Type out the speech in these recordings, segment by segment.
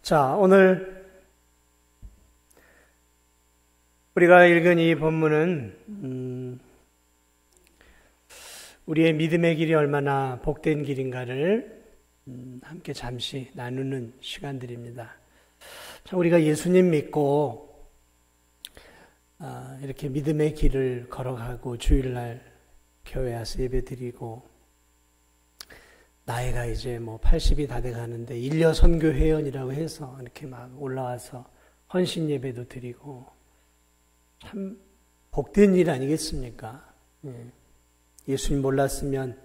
자, 오늘 우리가 읽은 이 본문은 우리의 믿음의 길이 얼마나 복된 길인가를 함께 잠시 나누는 시간들입니다. 자, 우리가 예수님 믿고 이렇게 믿음의 길을 걸어가고 주일날 교회 와서 예배드리고 나이가 이제 80이 다 돼가는데 일려 선교 회원이라고 해서 이렇게 막 올라와서 헌신 예배도 드리고 참 복된 일 아니겠습니까? 예수님 몰랐으면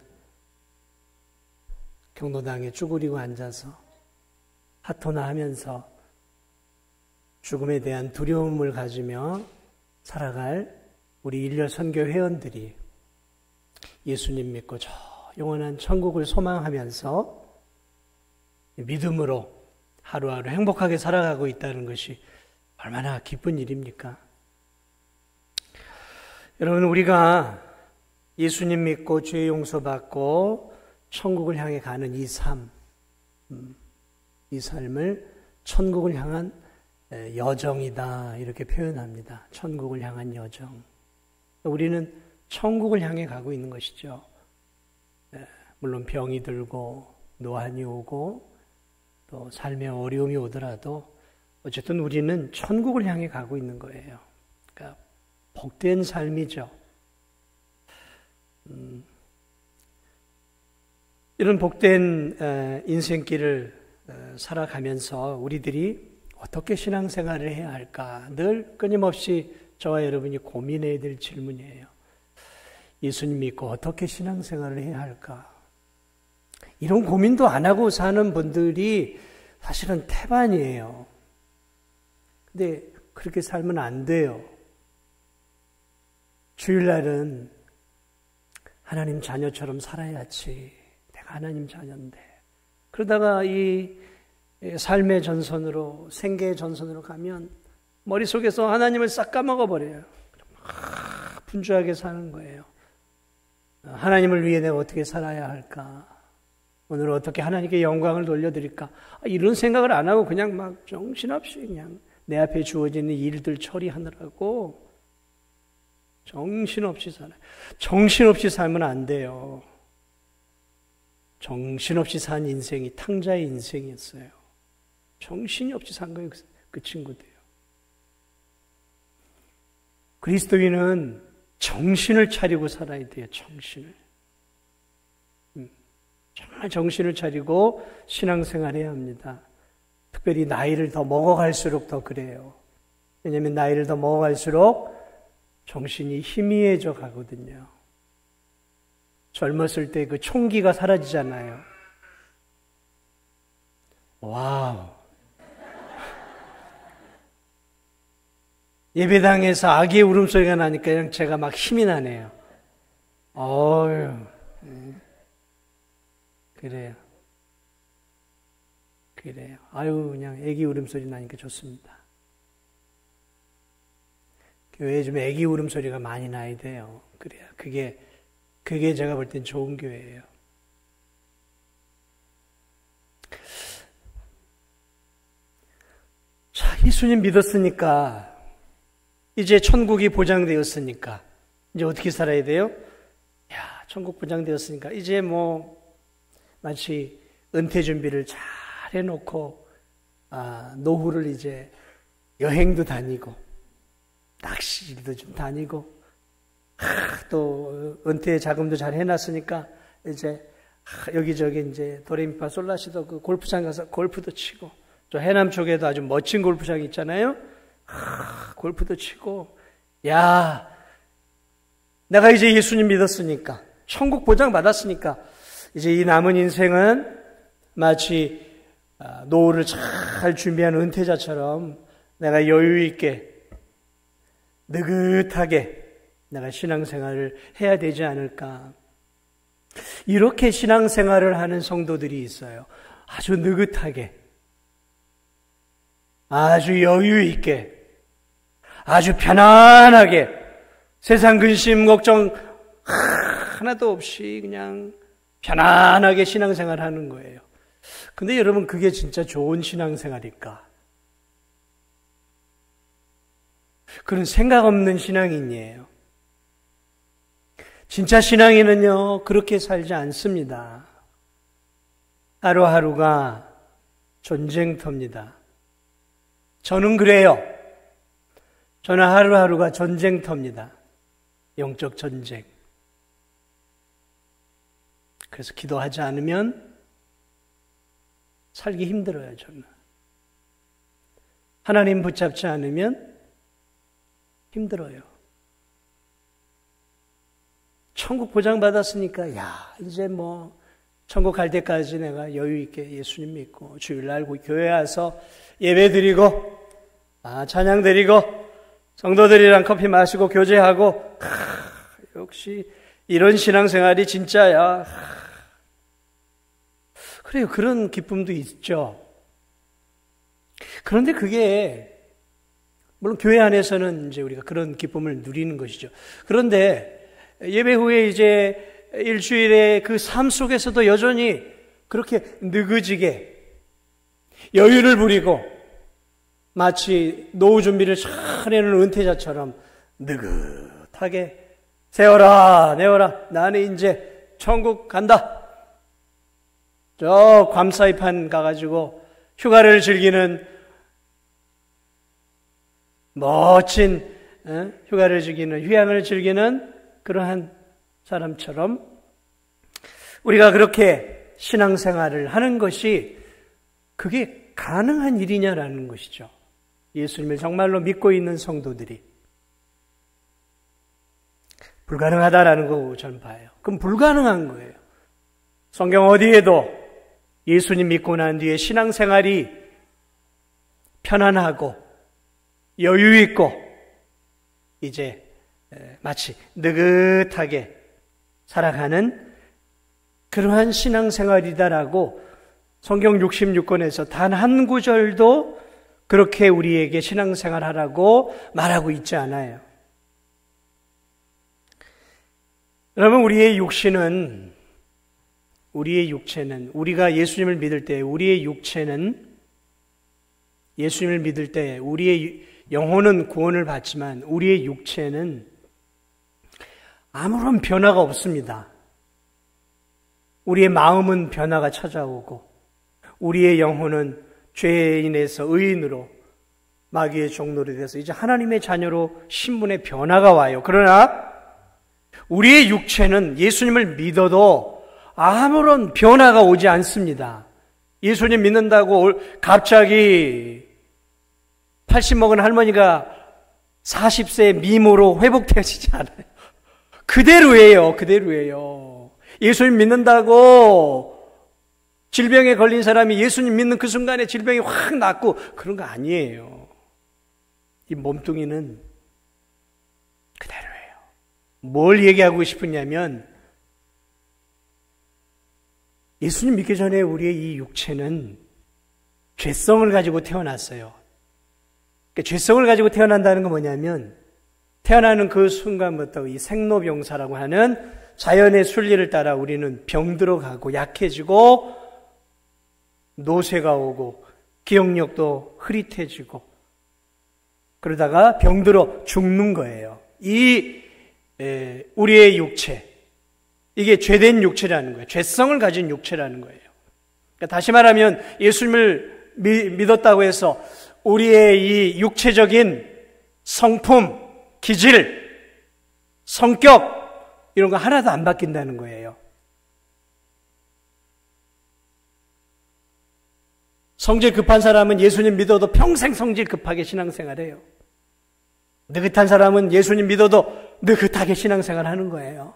경로당에 쭈그리고 앉아서 하토나 하면서 죽음에 대한 두려움을 가지며 살아갈 우리 일려 선교 회원들이 예수님 믿고 저 영원한 천국을 소망하면서 믿음으로 하루하루 행복하게 살아가고 있다는 것이 얼마나 기쁜 일입니까? 여러분, 우리가 예수님 믿고 죄 용서받고 천국을 향해 가는 이 삶을 천국을 향한 여정이다 이렇게 표현합니다. 천국을 향한 여정. 우리는 천국을 향해 가고 있는 것이죠. 물론 병이 들고 노안이 오고 또 삶의 어려움이 오더라도 어쨌든 우리는 천국을 향해 가고 있는 거예요. 그러니까 복된 삶이죠. 이런 복된 인생길을 살아가면서 우리들이 어떻게 신앙생활을 해야 할까 늘 끊임없이 저와 여러분이 고민해야 될 질문이에요. 예수님 믿고 어떻게 신앙생활을 해야 할까? 이런 고민도 안 하고 사는 분들이 사실은 태반이에요. 근데 그렇게 살면 안 돼요. 주일날은 하나님 자녀처럼 살아야지. 내가 하나님 자녀인데. 그러다가 이 삶의 전선으로, 생계의 전선으로 가면 머릿속에서 하나님을 싹 까먹어버려요. 분주하게 사는 거예요. 하나님을 위해 내가 어떻게 살아야 할까? 오늘 어떻게 하나님께 영광을 돌려드릴까? 이런 생각을 안 하고 그냥 막 정신없이 그냥 내 앞에 주어지는 일들 처리하느라고 정신없이 살아요. 정신없이 살면 안 돼요. 정신없이 산 인생이 탕자의 인생이었어요. 정신이 없이 산 거예요, 그 친구도요. 그리스도인은 정신을 차리고 살아야 돼요, 정신을. 정말 정신을 차리고 신앙생활해야 합니다. 특별히 나이를 더 먹어갈수록 더 그래요. 왜냐하면 나이를 더 먹어갈수록 정신이 희미해져 가거든요. 젊었을 때 그 총기가 사라지잖아요. 와우. 예배당에서 아기의 울음소리가 나니까 그냥 제가 막 힘이 나네요. 어휴. 그래요. 아유, 그냥 애기 울음소리 나니까 좋습니다. 교회에 좀 애기 울음소리가 많이 나야 돼요. 그래요. 그게 제가 볼 땐 좋은 교회예요. 자, 예수님 믿었으니까, 이제 천국이 보장되었으니까, 이제 어떻게 살아야 돼요? 야, 천국 보장되었으니까, 이제 마치 은퇴 준비를 잘 해놓고 노후를 이제 여행도 다니고 낚시도 좀 다니고 또 은퇴 자금도 잘 해놨으니까 이제 여기저기 이제 도레미파 솔라시도 그 골프장 가서 골프도 치고 저 해남 쪽에도 아주 멋진 골프장이 있잖아요. 골프도 치고 야, 내가 이제 예수님 믿었으니까 천국 보장 받았으니까 이제 이 남은 인생은 마치 노후를 잘 준비한 은퇴자처럼 내가 여유 있게 느긋하게 내가 신앙생활을 해야 되지 않을까. 이렇게 신앙생활을 하는 성도들이 있어요. 아주 느긋하게, 아주 여유 있게, 아주 편안하게 세상 근심 걱정 하나도 없이 그냥 편안하게 신앙생활 하는 거예요. 근데 여러분, 그게 진짜 좋은 신앙생활일까? 그런 생각 없는 신앙인이에요. 진짜 신앙인은요, 그렇게 살지 않습니다. 하루하루가 전쟁터입니다. 저는 그래요. 저는 하루하루가 전쟁터입니다. 영적 전쟁. 그래서 기도하지 않으면 살기 힘들어요, 저는. 하나님 붙잡지 않으면 힘들어요. 천국 보장받았으니까, 이제 천국 갈 때까지 내가 여유있게 예수님 믿고, 주일날 교회 와서 예배 드리고, 찬양 드리고, 성도들이랑 커피 마시고, 교제하고, 역시 이런 신앙생활이 진짜야. 그래요. 그런 기쁨도 있죠. 그런데 그게 물론 교회 안에서는 이제 우리가 그런 기쁨을 누리는 것이죠. 그런데 예배 후에 이제 일주일의 그 삶 속에서도 여전히 그렇게 느그지게 여유를 부리고 마치 노후 준비를 잘 해놓은 은퇴자처럼 느긋하게 세워라 내워라 나는 이제 천국 간다. 저 괌사이판 가가지고 휴가를 즐기는 멋진 휴가를 즐기는 휴양을 즐기는 그러한 사람처럼 우리가 그렇게 신앙생활을 하는 것이 그게 가능한 일이냐라는 것이죠. 예수님을 정말로 믿고 있는 성도들이 불가능하다라는 거 저는 봐요. 그럼 불가능한 거예요. 성경 어디에도 예수님 믿고 난 뒤에 신앙생활이 편안하고 여유있고 이제 마치 느긋하게 살아가는 그러한 신앙생활이다라고 성경 66권에서 단 한 구절도 그렇게 우리에게 신앙생활하라고 말하고 있지 않아요. 여러분, 우리의 육체는 우리가 예수님을 믿을 때 예수님을 믿을 때 우리의 영혼은 구원을 받지만 우리의 육체는 아무런 변화가 없습니다. 우리의 마음은 변화가 찾아오고 우리의 영혼은 죄에 인해서 의인으로 마귀의 종노릇이 돼서 이제 하나님의 자녀로 신분의 변화가 와요. 그러나 우리의 육체는 예수님을 믿어도 아무런 변화가 오지 않습니다. 예수님 믿는다고 갑자기 80 먹은 할머니가 40세 미모로 회복되어지지 않아요. 그대로예요. 예수님 믿는다고 질병에 걸린 사람이 예수님 믿는 그 순간에 질병이 확 낫고 그런 거 아니에요. 이 몸뚱이는 그대로예요. 뭘 얘기하고 싶으냐면 예수님 믿기 전에 우리의 이 육체는 죄성을 가지고 태어났어요. 그러니까 죄성을 가지고 태어난다는 건 뭐냐면 태어나는 그 순간부터 이 생로병사라고 하는 자연의 순리를 따라 우리는 병들어 가고 약해지고 노쇠가 오고 기억력도 흐릿해지고 그러다가 병들어 죽는 거예요. 우리의 육체, 이게 죄된 육체라는 거예요. 죄성을 가진 육체라는 거예요. 그러니까 다시 말하면 예수님을 믿었다고 해서 우리의 이 육체적인 성품, 기질, 성격 이런 거 하나도 안 바뀐다는 거예요. 성질 급한 사람은 예수님 믿어도 평생 성질 급하게 신앙생활해요. 느긋한 사람은 예수님 믿어도 느긋하게 신앙생활하는 거예요.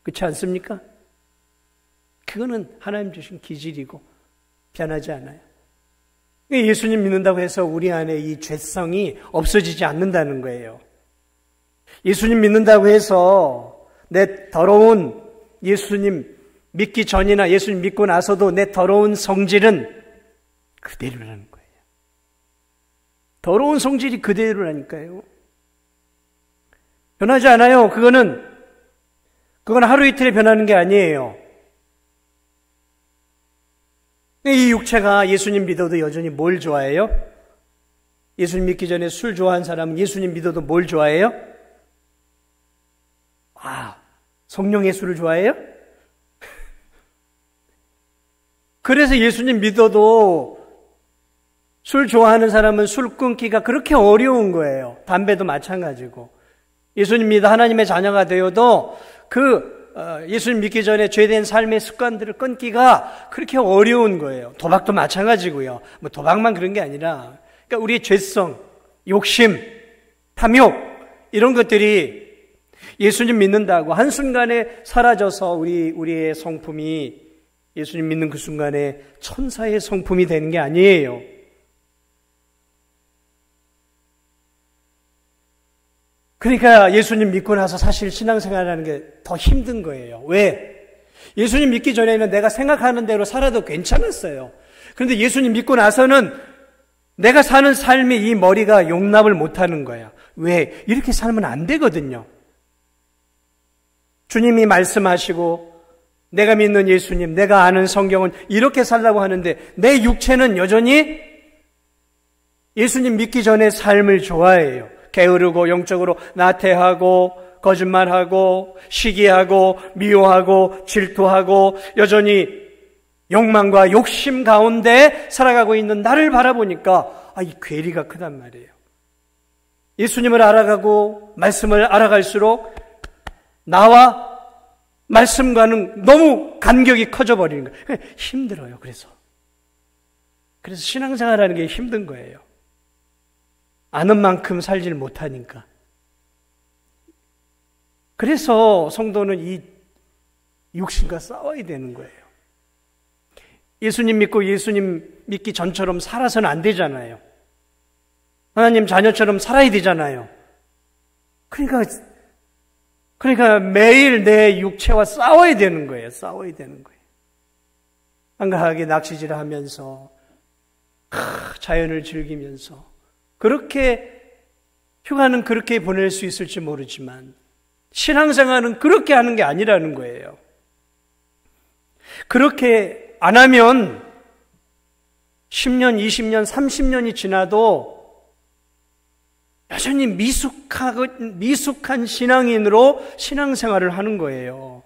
그렇지 않습니까? 그거는 하나님 주신 기질이고 변하지 않아요. 예수님 믿는다고 해서 우리 안에 이 죄성이 없어지지 않는다는 거예요. 예수님 믿는다고 해서 내 더러운 예수님 믿기 전이나 예수님 믿고 나서도 내 더러운 성질은 그대로라는 거예요. 더러운 성질이 그대로라니까요. 변하지 않아요. 그건 하루 이틀에 변하는 게 아니에요. 이 육체가 예수님 믿어도 여전히 뭘 좋아해요? 예수님 믿기 전에 술 좋아하는 사람은 예수님 믿어도 뭘 좋아해요? 성령의 술을 좋아해요? 그래서 예수님 믿어도 술 좋아하는 사람은 술 끊기가 그렇게 어려운 거예요. 담배도 마찬가지고. 예수님 믿어 하나님의 자녀가 되어도 예수님 믿기 전에 죄된 삶의 습관들을 끊기가 그렇게 어려운 거예요. 도박도 마찬가지고요. 뭐 도박만 그런 게 아니라, 그러니까 우리의 죄성, 욕심, 탐욕 이런 것들이 예수님 믿는다고 한순간에 사라져서 우리의 성품이 예수님 믿는 그 순간에 천사의 성품이 되는 게 아니에요. 그러니까 예수님 믿고 나서 사실 신앙생활하는 게 더 힘든 거예요. 왜? 예수님 믿기 전에는 내가 생각하는 대로 살아도 괜찮았어요. 그런데 예수님 믿고 나서는 내가 사는 삶이 이 머리가 용납을 못하는 거야. 왜? 이렇게 살면 안 되거든요. 주님이 말씀하시고 내가 믿는 예수님, 내가 아는 성경은 이렇게 살라고 하는데 내 육체는 여전히 예수님 믿기 전에 삶을 좋아해요. 게으르고 영적으로 나태하고 거짓말하고 시기하고 미워하고 질투하고 여전히 욕망과 욕심 가운데 살아가고 있는 나를 바라보니까 이 괴리가 크단 말이에요. 예수님을 알아가고 말씀을 알아갈수록 나와 말씀과는 너무 간격이 커져버리는 거예요. 힘들어요. 그래서 신앙생활하는 게 힘든 거예요. 아는 만큼 살지를 못하니까. 그래서 성도는 이 육신과 싸워야 되는 거예요. 예수님 믿고 예수님 믿기 전처럼 살아서는 안 되잖아요. 하나님 자녀처럼 살아야 되잖아요. 그러니까 매일 내 육체와 싸워야 되는 거예요. 싸워야 되는 거예요. 한가하게 낚시질을 하면서 자연을 즐기면서 그렇게 휴가는 그렇게 보낼 수 있을지 모르지만 신앙생활은 그렇게 하는 게 아니라는 거예요. 그렇게 안 하면 10년, 20년, 30년이 지나도 여전히 미숙한 신앙인으로 신앙생활을 하는 거예요.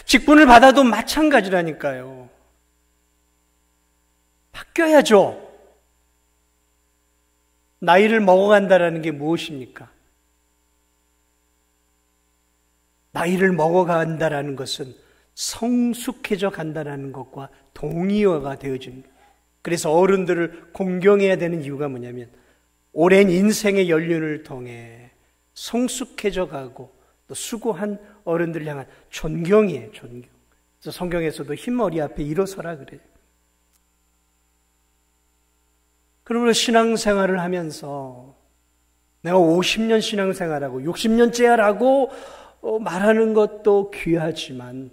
직분을 받아도 마찬가지라니까요. 바뀌어야죠. 나이를 먹어간다는 게 무엇입니까? 나이를 먹어간다는 것은 성숙해져 간다는 것과 동의어가 되어지는 거예요. 그래서 어른들을 공경해야 되는 이유가 뭐냐면 오랜 인생의 연륜을 통해 성숙해져 가고 또 수고한 어른들을 향한 존경이에요. 존경. 그래서 성경에서도 흰머리 앞에 일어서라 그래요. 그러므로 신앙생활을 하면서 내가 50년 신앙생활하고 60년째라고 말하는 것도 귀하지만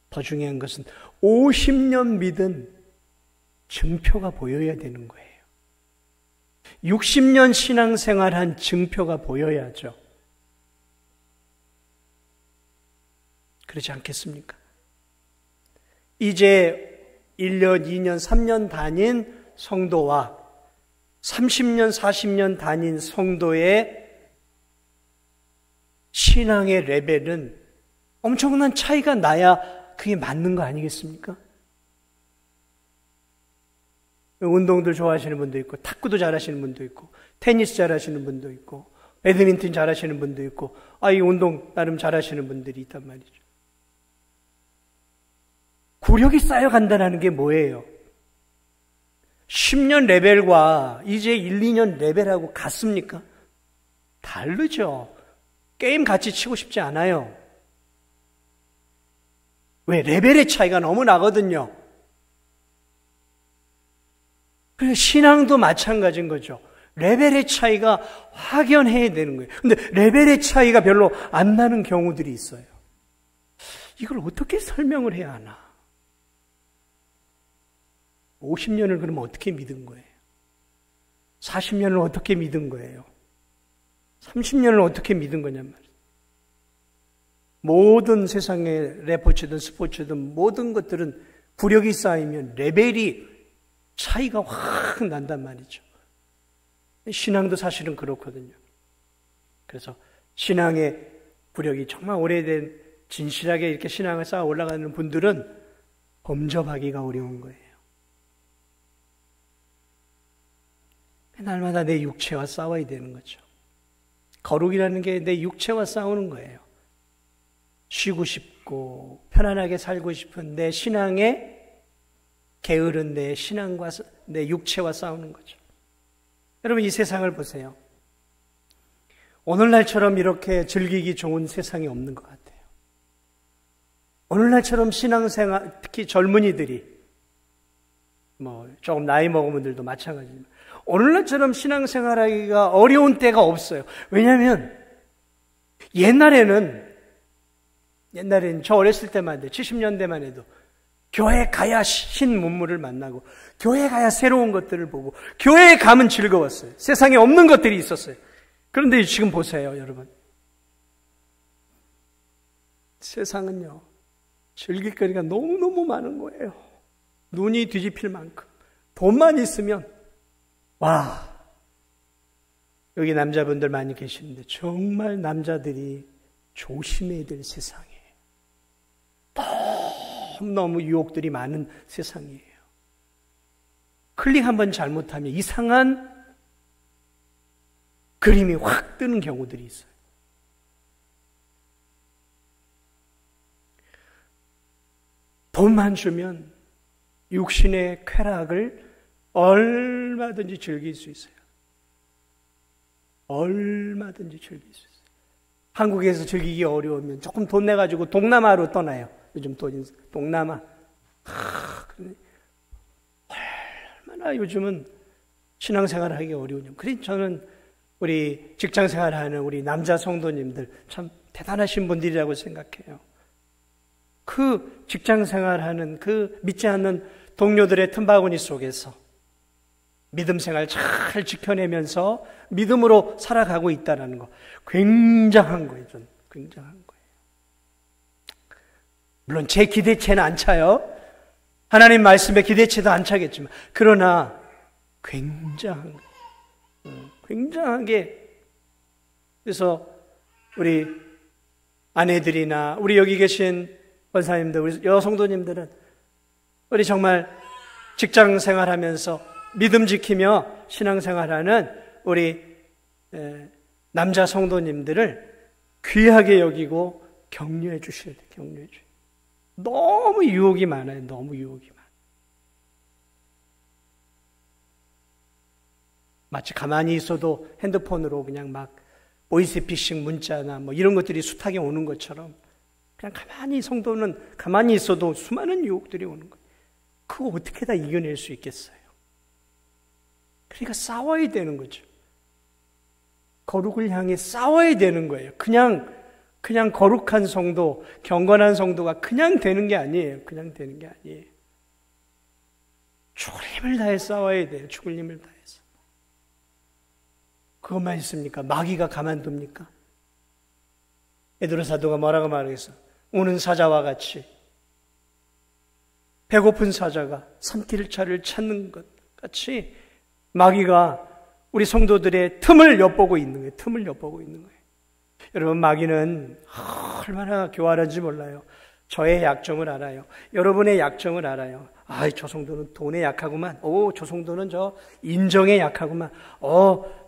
더 중요한 것은 50년 믿은 증표가 보여야 되는 거예요. 60년 신앙생활한 증표가 보여야죠. 그렇지 않겠습니까? 이제 1년, 2년, 3년 다닌 성도와 30년, 40년 다닌 성도의 신앙의 레벨은 엄청난 차이가 나야 그게 맞는 거 아니겠습니까? 운동들 좋아하시는 분도 있고 탁구도 잘하시는 분도 있고 테니스 잘하시는 분도 있고 배드민턴 잘하시는 분도 있고 이 운동 나름 잘하시는 분들이 있단 말이죠. 구력이 쌓여간다는 게 뭐예요? 10년 레벨과 이제 1, 2년 레벨하고 같습니까? 다르죠. 게임 같이 치고 싶지 않아요. 왜? 레벨의 차이가 너무 나거든요. 그래서 신앙도 마찬가지인 거죠. 레벨의 차이가 확연해야 되는 거예요. 근데 레벨의 차이가 별로 안 나는 경우들이 있어요. 이걸 어떻게 설명을 해야 하나? 50년을 그러면 어떻게 믿은 거예요? 40년을 어떻게 믿은 거예요? 30년을 어떻게 믿은 거냔 말이에요. 모든 세상의 레포츠든 스포츠든 모든 것들은 구력이 쌓이면 레벨이 차이가 확 난단 말이죠. 신앙도 사실은 그렇거든요. 그래서 신앙의 구력이 정말 오래된 진실하게 이렇게 신앙을 쌓아 올라가는 분들은 범접하기가 어려운 거예요. 날마다 내 육체와 싸워야 되는 거죠. 거룩이라는 게 내 육체와 싸우는 거예요. 쉬고 싶고 편안하게 살고 싶은 내 신앙에 게으른 내 신앙과 내 육체와 싸우는 거죠. 여러분, 이 세상을 보세요. 오늘날처럼 이렇게 즐기기 좋은 세상이 없는 것 같아요. 오늘날처럼 신앙생활, 특히 젊은이들이, 조금 나이 먹은 분들도 마찬가지지만, 오늘날처럼 신앙생활하기가 어려운 때가 없어요. 왜냐하면, 옛날에는 저 어렸을 때만 해도, 70년대만 해도, 교회 가야 신문물을 만나고, 교회 가야 새로운 것들을 보고, 교회에 가면 즐거웠어요. 세상에 없는 것들이 있었어요. 그런데 지금 보세요, 여러분. 세상은요, 즐길 거리가 너무너무 많은 거예요. 눈이 뒤집힐 만큼. 돈만 있으면, 와, 여기 남자분들 많이 계시는데, 정말 남자들이 조심해야 될 세상이에요. 너무 유혹들이 많은 세상이에요. 클릭 한번 잘못하면 이상한 그림이 확 뜨는 경우들이 있어요. 돈만 주면 육신의 쾌락을 얼마든지 즐길 수 있어요. 얼마든지 즐길 수 있어요. 한국에서 즐기기 어려우면 조금 돈 내가지고 동남아로 떠나요. 요즘 동남아. 얼마나 요즘은 신앙생활을 하기 어려우냐. 그래서 저는 우리 직장생활하는 우리 남자 성도님들 참 대단하신 분들이라고 생각해요. 그 직장생활하는 그 믿지 않는 동료들의 틈바구니 속에서 믿음생활 잘 지켜내면서 믿음으로 살아가고 있다는 거 굉장한 거예요. 좀 굉장한 거예요. 물론 제 기대치는 안 차요. 하나님 말씀에 기대치도 안 차겠지만 그러나 굉장한 거예요. 굉장하게. 그래서 우리 아내들이나 우리 여기 계신 권사님들, 우리 여성도님들은 우리 정말 직장 생활하면서 믿음 지키며 신앙생활하는 우리 남자 성도님들을 귀하게 여기고 격려해 주셔야 돼요. 격려해 주셔야 돼요. 너무 유혹이 많아요. 너무 유혹이 많아요. 마치 가만히 있어도 핸드폰으로 그냥 막 보이스피싱 문자나 뭐 이런 것들이 숱하게 오는 것처럼 그냥 가만히 성도는 가만히 있어도 수많은 유혹들이 오는 거예요. 그거 어떻게 다 이겨낼 수 있겠어요? 그러니까 싸워야 되는 거죠. 거룩을 향해 싸워야 되는 거예요. 그냥 거룩한 성도, 경건한 성도가 그냥 되는 게 아니에요. 그냥 되는 게 아니에요. 죽을 힘을 다해 싸워야 돼요. 죽을 힘을 다해서. 그것만 있습니까? 마귀가 가만둡니까? 베드로 사도가 뭐라고 말하겠어? 오는 사자와 같이 배고픈 사자가 삼킬 자를 찾는 것 같이 마귀가 우리 성도들의 틈을 엿보고 있는 거예요. 틈을 엿보고 있는 거예요. 여러분, 마귀는 얼마나 교활한지 몰라요. 저의 약점을 알아요. 여러분의 약점을 알아요. 저 성도는 돈에 약하구만. 저 성도는 저 인정에 약하구만.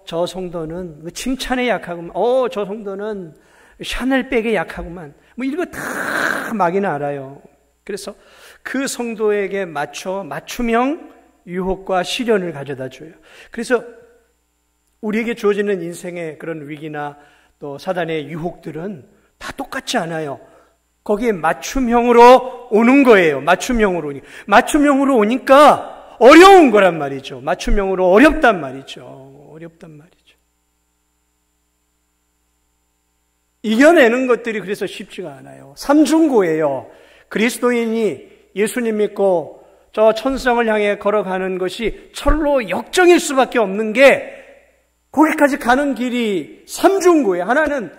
저 성도는 칭찬에 약하구만. 저 성도는 샤넬백에 약하구만. 뭐 이런 거 다 마귀는 알아요. 그래서 그 성도에게 맞춤형 유혹과 시련을 가져다 줘요. 그래서 우리에게 주어지는 인생의 그런 위기나 또 사단의 유혹들은 다 똑같지 않아요. 거기에 맞춤형으로 오는 거예요. 맞춤형으로 오니까 어려운 거란 말이죠. 맞춤형으로 어렵단 말이죠. 이겨내는 것들이 그래서 쉽지가 않아요. 삼중고예요. 그리스도인이 예수님 믿고 저 천성을 향해 걸어가는 것이 철로 역정일 수밖에 없는 게 거기까지 가는 길이 삼중고예요. 하나는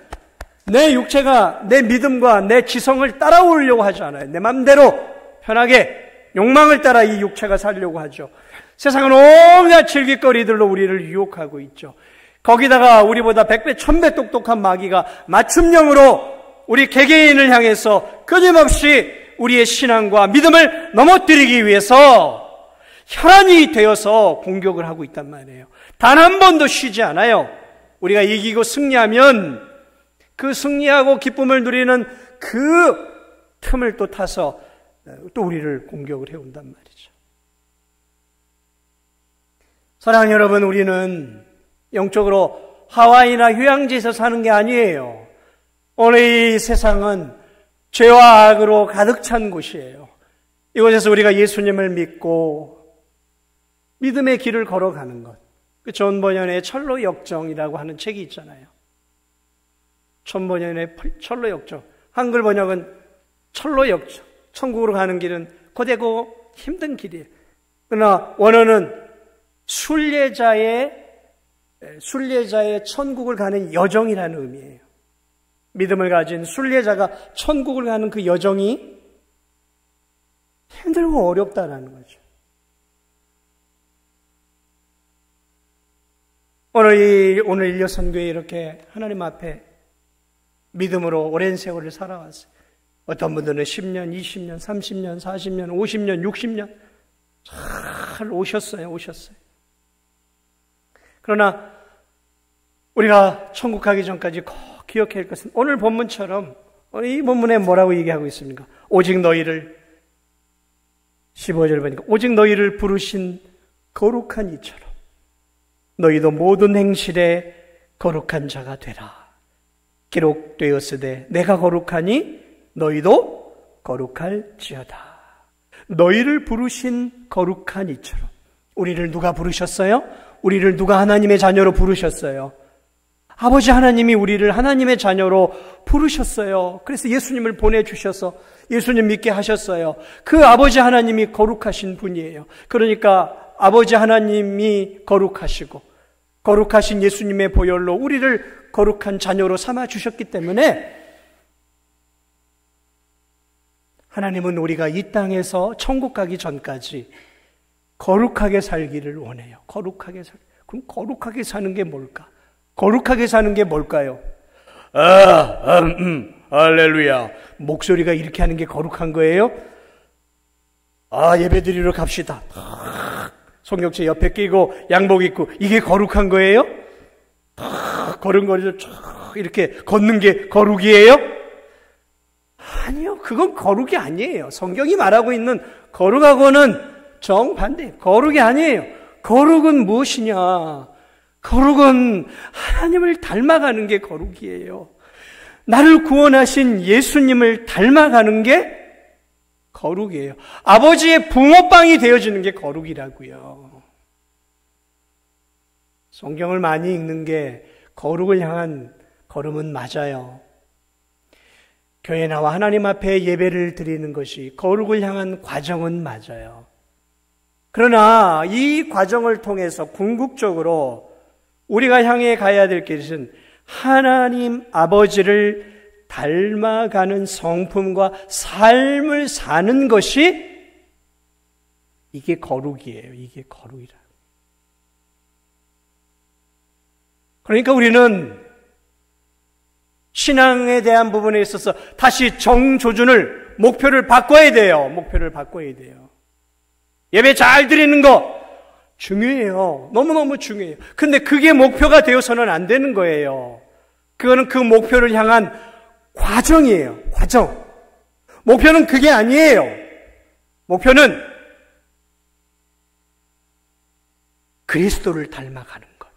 내 육체가 내 믿음과 내 지성을 따라오려고 하지 않아요. 내 맘대로 편하게 욕망을 따라 이 육체가 살려고 하죠. 세상은 온갖 즐길거리들로 우리를 유혹하고 있죠. 거기다가 우리보다 100배, 1000배 똑똑한 마귀가 맞춤형으로 우리 개개인을 향해서 끊임없이 우리의 신앙과 믿음을 넘어뜨리기 위해서 혈안이 되어서 공격을 하고 있단 말이에요. 단 한 번도 쉬지 않아요. 우리가 이기고 승리하면 그 승리하고 기쁨을 누리는 그 틈을 또 타서 또 우리를 공격을 해온단 말이죠. 사랑하는 여러분, 우리는 영적으로 하와이나 휴양지에서 사는 게 아니에요. 오늘 이 세상은 죄와 악으로 가득 찬 곳이에요. 이곳에서 우리가 예수님을 믿고 믿음의 길을 걸어가는 것. 그 존 버년의 철로 역정이라고 하는 책이 있잖아요. 존 버년의 철로 역정. 한글 번역은 철로 역정. 천국으로 가는 길은 고되고 힘든 길이에요. 그러나 원어는 순례자의 천국을 가는 여정이라는 의미예요. 믿음을 가진 순례자가 천국을 가는 그 여정이 힘들고 어렵다라는 거죠. 오늘 일려선교에 이렇게 하나님 앞에 믿음으로 오랜 세월을 살아왔어요. 어떤 분들은 10년, 20년, 30년, 40년, 50년, 60년 잘 오셨어요. 그러나 우리가 천국 가기 전까지 꼭 기억해야 할 것은 오늘 본문처럼 이 본문에 뭐라고 얘기하고 있습니까? 오직 너희를 15절 보니까 오직 너희를 부르신 거룩한 이처럼 너희도 모든 행실에 거룩한 자가 되라. 기록되었으되 내가 거룩하니 너희도 거룩할지어다. 너희를 부르신 거룩한 이처럼. 우리를 누가 부르셨어요? 우리를 누가 하나님의 자녀로 부르셨어요? 아버지 하나님이 우리를 하나님의 자녀로 부르셨어요. 그래서 예수님을 보내주셔서 예수님 믿게 하셨어요. 그 아버지 하나님이 거룩하신 분이에요. 그러니까 아버지 하나님이 거룩하시고 거룩하신 예수님의 보혈로 우리를 거룩한 자녀로 삼아주셨기 때문에 하나님은 우리가 이 땅에서 천국 가기 전까지 거룩하게 살기를 원해요. 그럼 거룩하게 사는 게 뭘까? 거룩하게 사는 게 뭘까요? 할렐루야. 목소리가 이렇게 하는 게 거룩한 거예요? 예배드리러 갑시다. 성경책 옆에 끼고 양복 입고 이게 거룩한 거예요? 걸음걸이를 이렇게 걷는 게 거룩이에요? 아니요. 그건 거룩이 아니에요. 성경이 말하고 있는 거룩하고는 정반대. 거룩이 아니에요. 거룩은 무엇이냐? 거룩은 하나님을 닮아가는 게 거룩이에요. 나를 구원하신 예수님을 닮아가는 게 거룩이에요. 아버지의 붕어빵이 되어지는 게 거룩이라고요. 성경을 많이 읽는 게 거룩을 향한 걸음은 맞아요. 교회 나와 하나님 앞에 예배를 드리는 것이 거룩을 향한 과정은 맞아요. 그러나 이 과정을 통해서 궁극적으로 우리가 향해 가야 될 것은 하나님 아버지를 닮아가는 성품과 삶을 사는 것이 이게 거룩이에요. 이게 거룩이라. 그러니까 우리는 신앙에 대한 부분에 있어서 다시 정조준을, 목표를 바꿔야 돼요. 예배 잘 드리는 거 중요해요. 너무너무 중요해요. 근데 그게 목표가 되어서는 안 되는 거예요. 그거는 그 목표를 향한 과정이에요. 과정. 목표는 그게 아니에요. 목표는 그리스도를 닮아가는 것.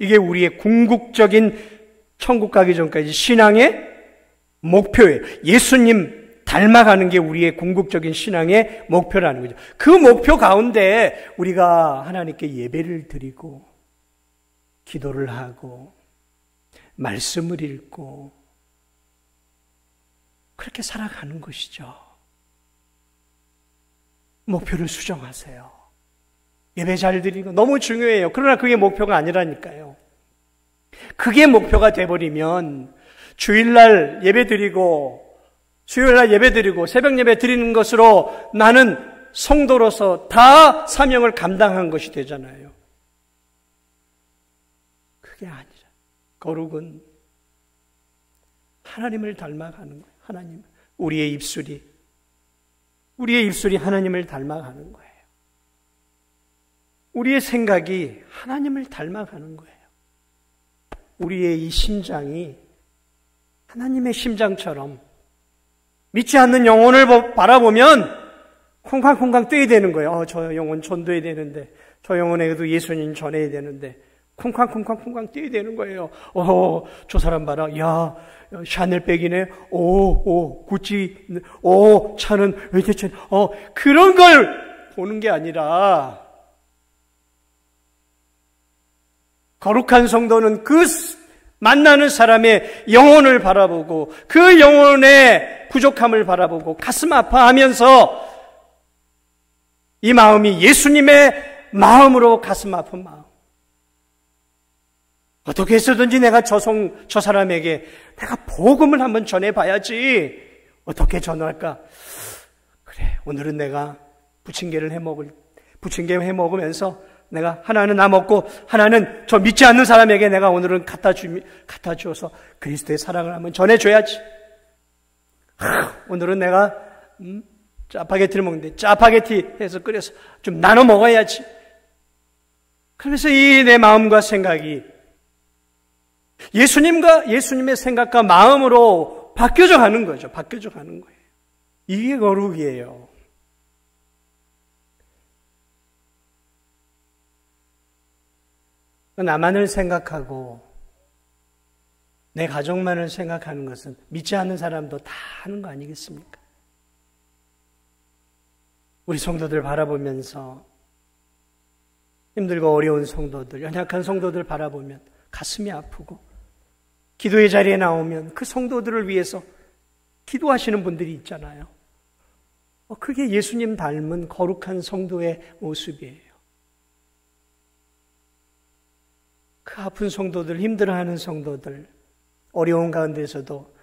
이게 우리의 궁극적인 천국 가기 전까지 신앙의 목표예요. 예수님 닮아가는 게 우리의 궁극적인 신앙의 목표라는 거죠. 그 목표 가운데 우리가 하나님께 예배를 드리고 기도를 하고 말씀을 읽고 그렇게 살아가는 것이죠. 목표를 수정하세요. 예배 잘 드리고 너무 중요해요. 그러나 그게 목표가 아니라니까요. 그게 목표가 돼버리면 주일날 예배드리고 수요일날 예배드리고 새벽 예배 드리는 것으로 나는 성도로서 다 사명을 감당한 것이 되잖아요. 그게 아니라 거룩은 하나님을 닮아가는 거예요. 하나님, 우리의 입술이 하나님을 닮아가는 거예요. 우리의 생각이 하나님을 닮아가는 거예요. 우리의 이 심장이 하나님의 심장처럼 믿지 않는 영혼을 바라보면 콩쾅콩쾅 뛰어야 되는 거예요. 저 영혼 전도해야 되는데, 저 영혼에게도 예수님 전해야 되는데, 콩쾅콩쾅 뛰어야 되는 거예요. 저 사람 봐라. 야, 샤넬백이네. 구찌. 차는 외제차. 그런 걸 보는 게 아니라, 거룩한 성도는 그 만나는 사람의 영혼을 바라보고 그 영혼의 부족함을 바라보고 가슴 아파하면서 이 마음이 예수님의 마음으로 가슴 아픈 마음. 어떻게 해서든지 내가 저 사람에게 내가 복음을 한번 전해봐야지. 어떻게 전할까? 그래, 오늘은 내가 부침개 해먹으면서 내가 하나는 나 먹고 하나는 저 믿지 않는 사람에게 내가 오늘은 갖다 주어서 그리스도의 사랑을 한번 전해줘야지. 오늘은 내가 짜파게티를 먹는데 짜파게티 해서 끓여서 좀 나눠 먹어야지. 그래서 이 내 마음과 생각이 예수님의 생각과 마음으로 바뀌어져 가는 거죠. 바뀌어져 가는 거예요. 이게 거룩이에요. 나만을 생각하고 내 가족만을 생각하는 것은 믿지 않는 사람도 다 하는 거 아니겠습니까? 우리 성도들 바라보면서 힘들고 어려운 성도들, 연약한 성도들 바라보면 가슴이 아프고 기도의 자리에 나오면 그 성도들을 위해서 기도하시는 분들이 있잖아요. 그게 예수님 닮은 거룩한 성도의 모습이에요. 그 아픈 성도들, 힘들어하는 성도들, 어려운 가운데서도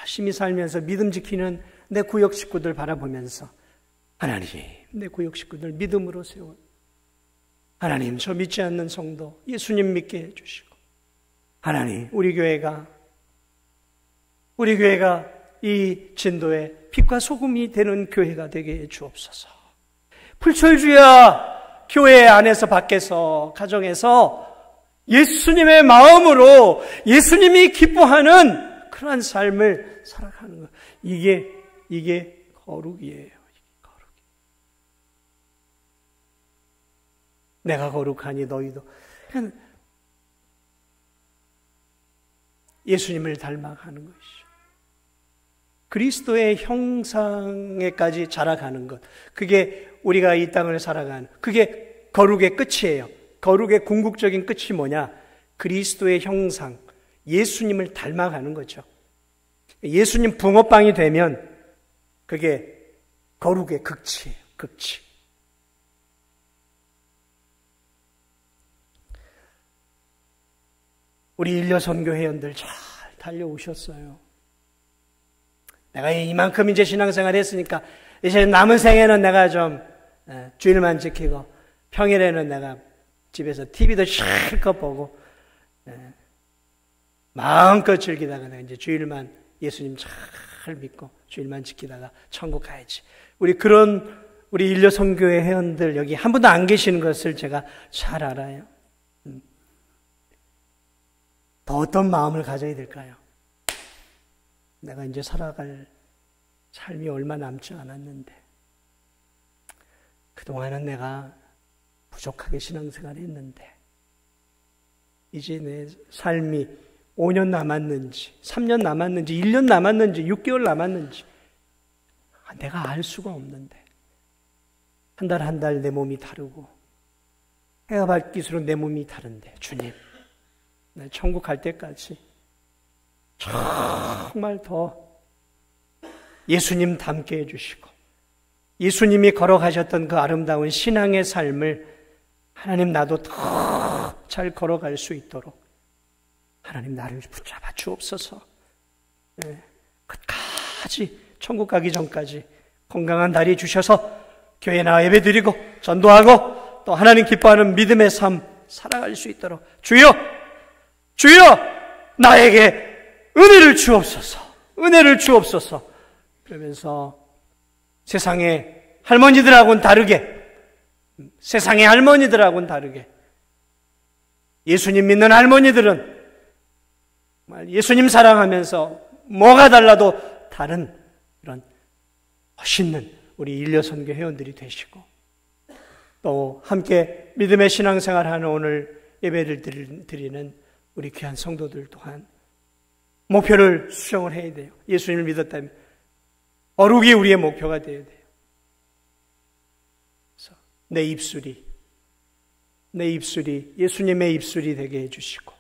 열심히 살면서 믿음 지키는 내 구역 식구들 바라보면서 하나님, 내 구역 식구들 믿음으로 세워. 하나님, 저 믿지 않는 성도 예수님 믿게 해주시고, 하나님, 우리 교회가 이 진도의 빛과 소금이 되는 교회가 되게 해 주옵소서. 불철주야 교회 안에서 밖에서 가정에서 예수님의 마음으로 예수님이 기뻐하는 그러한 삶을 살아가는 것. 이게 거룩이에요. 내가 거룩하니 너희도. 예수님을 닮아가는 것이죠. 그리스도의 형상에까지 자라가는 것. 그게 우리가 이 땅을 살아가는, 그게 거룩의 끝이에요. 거룩의 궁극적인 끝이 뭐냐? 그리스도의 형상, 예수님을 닮아가는 거죠. 예수님 붕어빵이 되면 그게 거룩의 극치예요. 극치. 우리 일려선교 회원들 잘 달려오셨어요. 내가 이만큼 이제 신앙생활 했으니까 이제 남은 생에는 내가 좀 주일만 지키고 평일에는 내가 집에서 TV도 실컷 보고 마음껏 즐기다가 내가 이제 주일만 예수님 잘 믿고 주일만 지키다가 천국 가야지. 우리 일려선교회 회원들 여기 한 분도 안 계시는 것을 제가 잘 알아요. 더 어떤 마음을 가져야 될까요? 내가 이제 살아갈 삶이 얼마 남지 않았는데 그동안은 내가 부족하게 신앙생활을 했는데 이제 내 삶이 5년 남았는지 3년 남았는지 1년 남았는지 6개월 남았는지 내가 알 수가 없는데 한 달 한 달 내 몸이 다르고 해가 밝기수록 내 몸이 다른데 주님 천국 갈 때까지 정말 더 예수님 닮게 해주시고 예수님이 걸어가셨던 그 아름다운 신앙의 삶을 하나님 나도 더 잘 걸어갈 수 있도록 하나님 나를 붙잡아 주옵소서. 끝까지 천국 가기 전까지 건강한 다리 주셔서 교회 나와 예배드리고 전도하고 또 하나님 기뻐하는 믿음의 삶 살아갈 수 있도록 주여 나에게 은혜를 주옵소서. 은혜를 주옵소서. 그러면서 세상의 할머니들하고는 다르게, 세상의 할머니들하고는 다르게 예수님 믿는 할머니들은 정말 예수님 사랑하면서 뭐가 달라도 다른 이런 멋있는 우리 일려선교 회원들이 되시고, 또 함께 믿음의 신앙생활하는 오늘 예배를 드리는 우리 귀한 성도들 또한 목표를 수정을 해야 돼요. 예수님을 믿었다면 거룩이 우리의 목표가 되어야 돼요. 그래서 내 입술이 예수님의 입술이 되게 해주시고,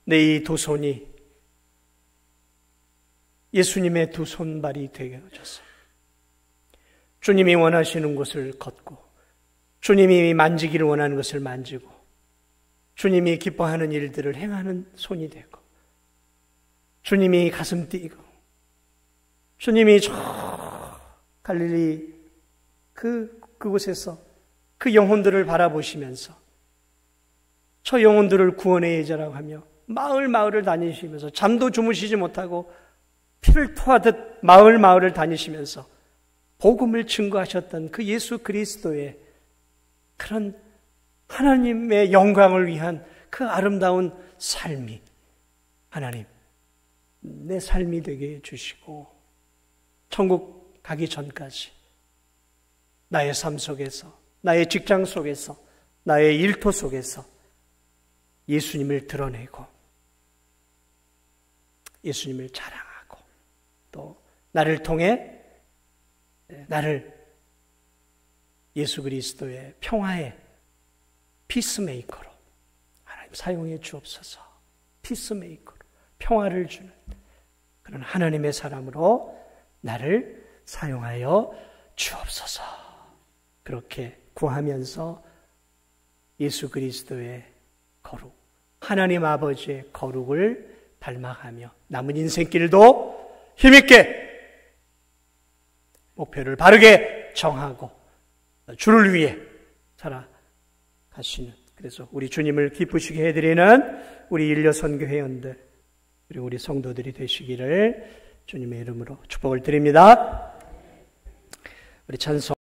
내 이 두 손이 예수님의 두 손발이 되게 해줘서 주님이 원하시는 곳을 걷고, 주님이 만지기를 원하는 것을 만지고, 주님이 기뻐하는 일들을 행하는 손이 되고, 주님이 가슴 뛰고, 주님이 저 갈릴리 그곳에서 그 영혼들을 바라보시면서 저 영혼들을 구원의 예자라고 하며 마을을 다니시면서 잠도 주무시지 못하고 피를 토하듯 마을을 다니시면서 복음을 증거하셨던 그 예수 그리스도의 그런 하나님의 영광을 위한 그 아름다운 삶이 하나님 내 삶이 되게 해주시고, 천국 가기 전까지 나의 삶 속에서, 나의 직장 속에서, 나의 일터 속에서 예수님을 드러내고 예수님을 자랑하고, 또 나를 통해 나를 예수 그리스도의 평화의 피스메이커로 하나님 사용해 주옵소서. 피스메이커로 평화를 주는 그런 하나님의 사람으로 나를 사용하여 주옵소서. 그렇게 구하면서 예수 그리스도의 거룩, 하나님 아버지의 거룩을 닮아가며 남은 인생길도 힘있게 목표를 바르게 정하고 주를 위해 살아가시는, 그래서 우리 주님을 기쁘시게 해드리는 우리 일려선교 회원들 그리고 우리 성도들이 되시기를 주님의 이름으로 축복을 드립니다. 우리 찬송